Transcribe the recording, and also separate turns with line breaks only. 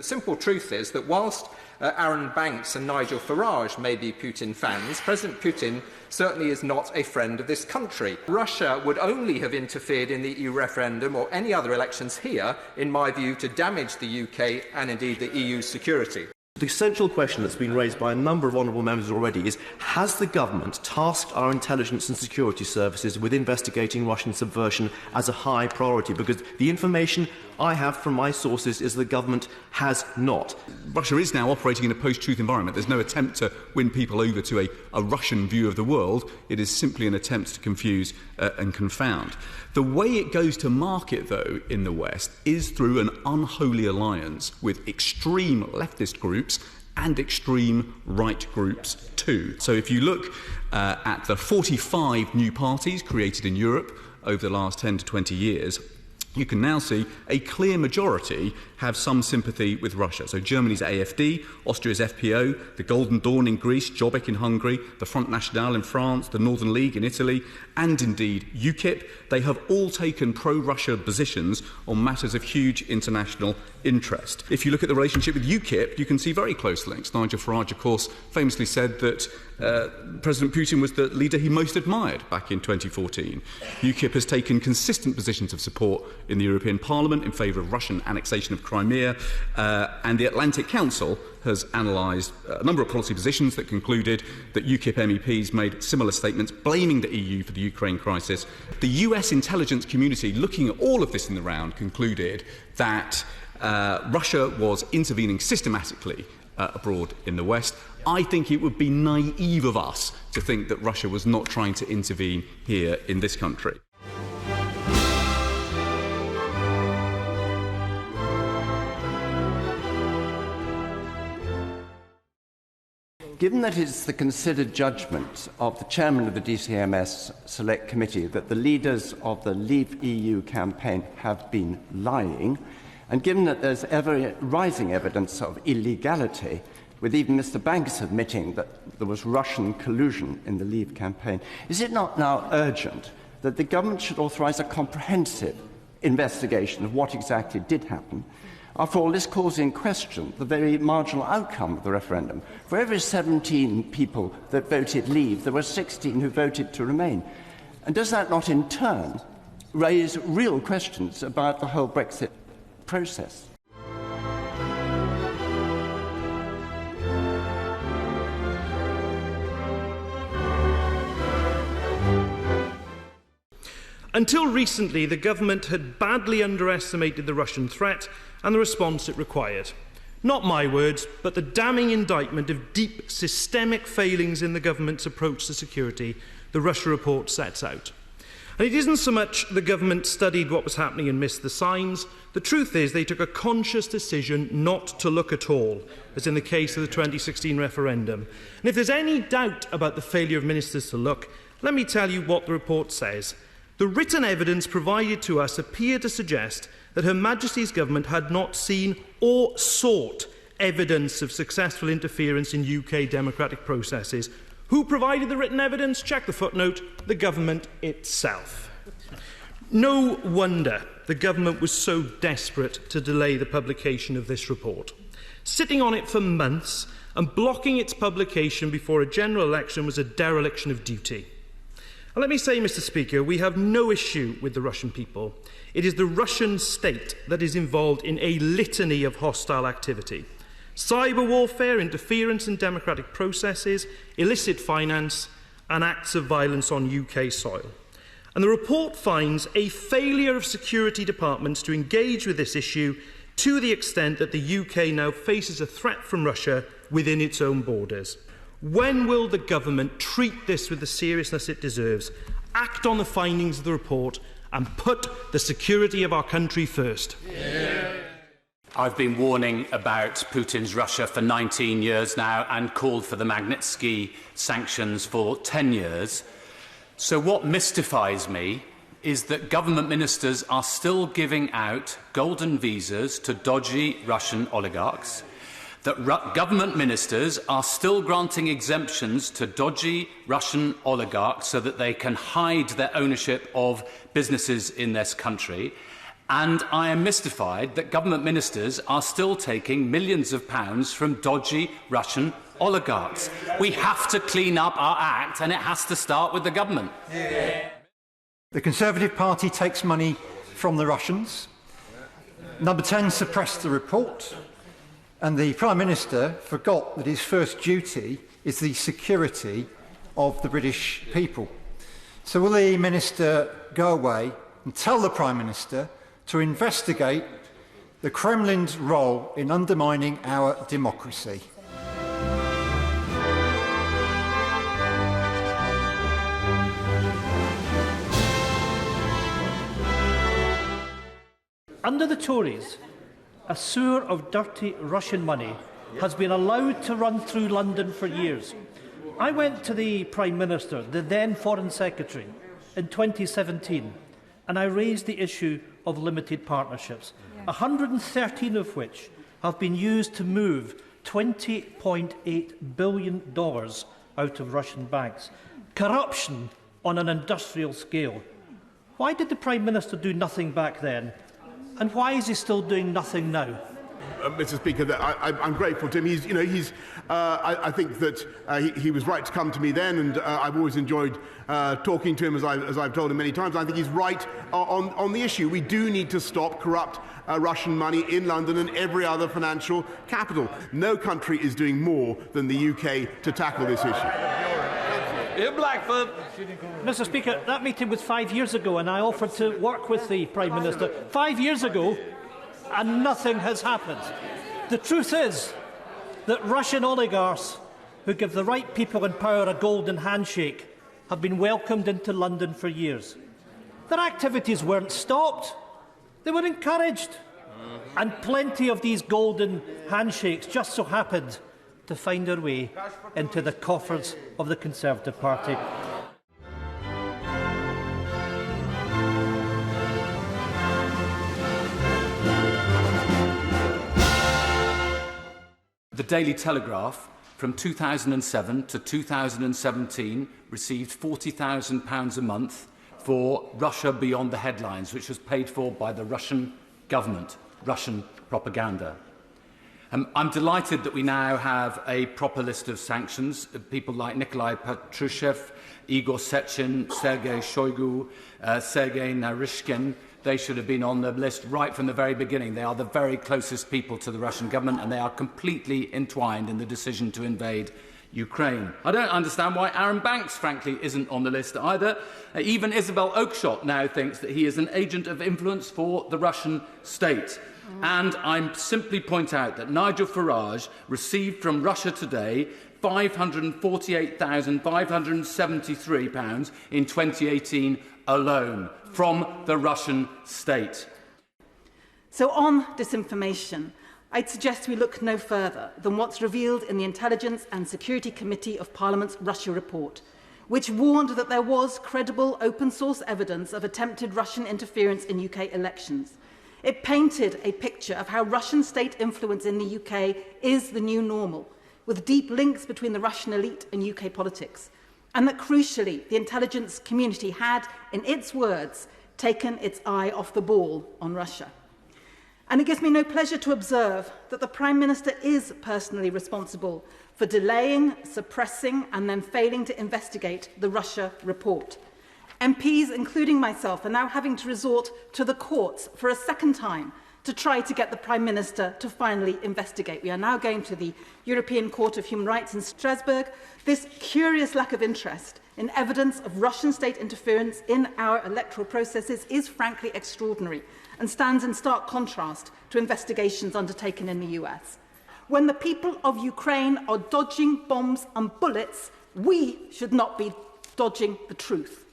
simple truth is that whilst Arron Banks and Nigel Farage may be Putin fans, President Putin certainly is not a friend of this country. Russia would only have interfered in the EU referendum or any other elections here, in my view, to damage the UK and indeed the EU's security.
The central question that's been raised by a number of honourable members already is, has the government tasked our intelligence and security services with investigating Russian subversion as a high priority? Because the information I have from my sources is the government has not.
Russia is now operating in a post-truth environment. There's no attempt to win people over to a Russian view of the world. It is simply an attempt to confuse and confound. The way it goes to market, though, in the West is through an unholy alliance with extreme leftist groups and extreme right groups too. So if you look at the 45 new parties created in Europe over the last 10 to 20 years, you can now see a clear majority have some sympathy with Russia. So Germany's AfD, Austria's FPO, the Golden Dawn in Greece, Jobbik in Hungary, the Front National in France, the Northern League in Italy, and indeed UKIP. They have all taken pro-Russia positions on matters of huge international interest. If you look at the relationship with UKIP, you can see very close links. Nigel Farage, of course, famously said that President Putin was the leader he most admired back in 2014. UKIP has taken consistent positions of support in the European Parliament in favour of Russian annexation of Crimea, and the Atlantic Council has analysed a number of policy positions that concluded that UKIP MEPs made similar statements blaming the EU for the Ukraine crisis. The US intelligence community, looking at all of this in the round, concluded that Russia was intervening systematically abroad in the West. I think it would be naive of us to think that Russia was not trying to intervene here in this country.
Given that it is the considered judgment of the chairman of the DCMS Select Committee that the leaders of the Leave EU campaign have been lying, and given that there's ever-rising evidence of illegality, with even Mr. Banks admitting that there was Russian collusion in the Leave campaign, is it not now urgent that the government should authorise a comprehensive investigation of what exactly did happen? After all, this calls in question the very marginal outcome of the referendum. For every 17 people that voted Leave, there were 16 who voted to remain. And does that not in turn raise real questions about the whole Brexit process?
Until recently, the government had badly underestimated the Russian threat and the response it required. Not my words, but the damning indictment of deep systemic failings in the government's approach to security the Russia report sets out. And it isn't so much the government studied what was happening and missed the signs. The truth is they took a conscious decision not to look at all, as in the case of the 2016 referendum. And if there's any doubt about the failure of ministers to look, let me tell you what the report says. The written evidence provided to us appeared to suggest that Her Majesty's government had not seen or sought evidence of successful interference in UK democratic processes. Who provided the written evidence? Check the footnote, the government itself. No wonder the government was so desperate to delay the publication of this report. Sitting on it for months and blocking its publication before a general election was a dereliction of duty. And let me say, Mr. Speaker, we have no issue with the Russian people. It is the Russian state that is involved in a litany of hostile activity. Cyber warfare, interference in democratic processes, illicit finance, and acts of violence on UK soil. And the report finds a failure of security departments to engage with this issue to the extent that the UK now faces a threat from Russia within its own borders. When will the government treat this with the seriousness it deserves, act on the findings of the report, and put the security of our country first?
Yeah. I've been warning about Putin's Russia for 19 years now and called for the Magnitsky sanctions for 10 years. So what mystifies me is that government ministers are still giving out golden visas to dodgy Russian oligarchs, that government ministers are still granting exemptions to dodgy Russian oligarchs so that they can hide their ownership of businesses in this country, And I am mystified that government ministers are still taking millions of pounds from dodgy Russian oligarchs. We have to clean up our act, and it has to start with the government.
The Conservative Party takes money from the Russians. Number 10 suppressed the report, and the Prime Minister forgot that his first duty is the security of the British people. So will the Minister go away and tell the Prime Minister to investigate the Kremlin's role in undermining our democracy?
Under the Tories, a sewer of dirty Russian money has been allowed to run through London for years. I went to the Prime Minister, the then Foreign Secretary, in 2017, and I raised the issue of limited partnerships, 113 of which have been used to move $20.8 billion out of Russian banks. Corruption on an industrial scale. Why did the Prime Minister do nothing back then? And why is he still doing nothing now?
Mr. Speaker, I'm grateful to him. I think that he was right to come to me then, and I've always enjoyed talking to him, as I've told him many times. I think he's right on the issue. We do need to stop corrupt Russian money in London and every other financial capital. No country is doing more than the UK to tackle this issue.
Mr. Speaker, that meeting was 5 years ago, and I offered to work with the Prime Minister 5 years ago, and nothing has happened. The truth is that Russian oligarchs who give the right people in power a golden handshake have been welcomed into London for years. Their activities weren't stopped, they were encouraged. And plenty of these golden handshakes just so happened to find their way into the coffers of the Conservative Party.
The Daily Telegraph, from 2007 to 2017, received £40,000 a month for Russia Beyond the Headlines, which was paid for by the Russian government, Russian propaganda. I'm delighted that we now have a proper list of sanctions. People like Nicolae Patrushev, Igor Sechin, Sergei Shoigu, Sergei Naryshkin, they should have been on the list right from the very beginning. They are the very closest people to the Russian government, and they are completely entwined in the decision to invade Ukraine. I don't understand why Arron Banks, frankly, isn't on the list either. Even Isabel Oakeshott now thinks that he is an agent of influence for the Russian state. And I simply point out that Nigel Farage received from Russia today £548,573 in 2018 alone from the Russian state.
So on disinformation, I'd suggest we look no further than what's revealed in the Intelligence and Security Committee of Parliament's Russia report, which warned that there was credible open-source evidence of attempted Russian interference in UK elections. It painted a picture of how Russian state influence in the UK is the new normal, with deep links between the Russian elite and UK politics, and that crucially the intelligence community had, in its words, taken its eye off the ball on Russia. And it gives me no pleasure to observe that the Prime Minister is personally responsible for delaying, suppressing and then failing to investigate the Russia report. MPs, including myself, are now having to resort to the courts for a second time to try to get the Prime Minister to finally investigate. We are now going to the European Court of Human Rights in Strasbourg. This curious lack of interest in evidence of Russian state interference in our electoral processes is frankly extraordinary and stands in stark contrast to investigations undertaken in the US. When the people of Ukraine are dodging bombs and bullets, we should not be dodging the truth.